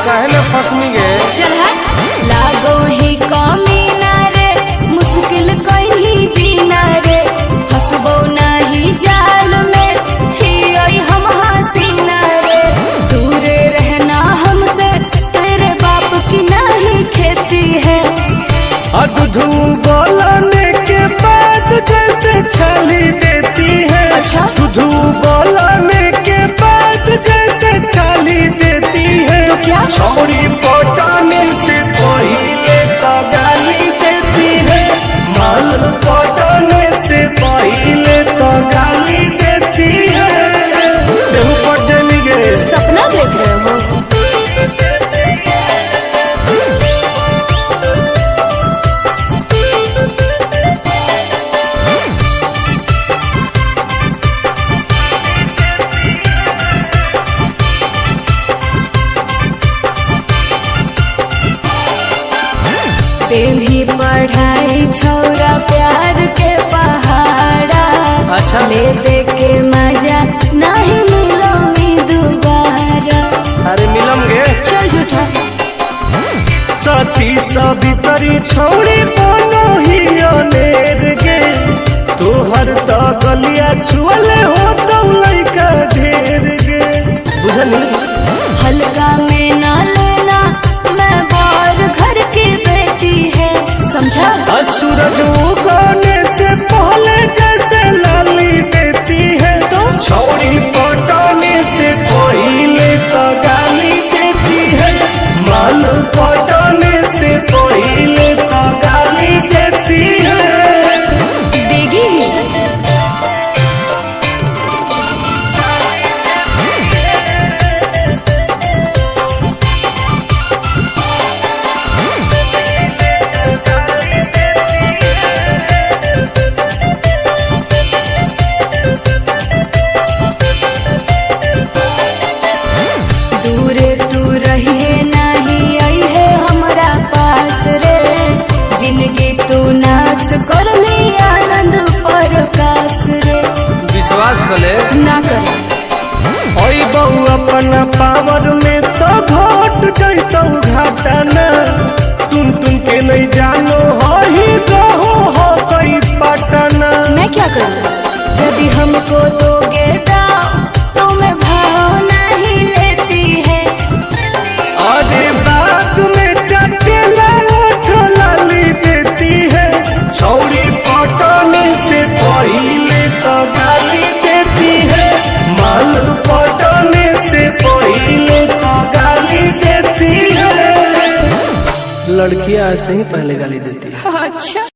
काहे न फसनी गे। चल लागो ही कमीना रे, मुश्किल कहीं जीना रे, फसबो नहीं जाल में ही आई हम हसीना रे। दूरे रहना हमसे, तेरे बाप की नहीं खेती है। दूधू बोलने के बाद जैसे छाली देती है। अच्छा दूधू बोलने के बाद जैसे छाली देती है। तो क्या छोड़ी पटाने से पहले तो गाली देती है। माल पटाने से पहले तो गाली देती है। देहु पट जानी गे। सपना देख रहे हो। भी पढ़ाई छौरा प्यार के पहाड़ा। अच्छा ले दे के मजा नहीं मिलो मी दोबारा। अरे मिलम गे। चल झूठा सती सवितरी छोड़ी बनो ही अनेर गे। तोहर तो गलिया छुअले हो तो लइका ढेर गे। बुझनी हल्का में ना लेना, मैं बार घर की बेटी है, समझा। सूरज उगने से पहले जैसे लाली देती है। तो छोड़ी पटाने से पहले तो गाली देती है। माल पटाने से पहले तो गाली देती है। देगी ही। दूरे तू रहिए नहीं आई है हमारा पास रे। जिंदगी तू नाश कर में आनंद प्रकाश रे। विश्वास कले ना कर ओई बहु अपना पावर में तो घट जैतौ घाटा ना। तुम के नहीं जानो हो ही रहो हो कई पटना। मैं क्या करूँ यदि हमको दोगे दाव, तो मैं भाव नहीं लेती है। अरे बात में चटेला ओठ लाली देती है। छौड़ी पटाने से पहले तो गाली देती है। माल पटाने से पहले तो गाली देती है। लड़कियां ऐसे ही पहले गाली देती है। अच्छा।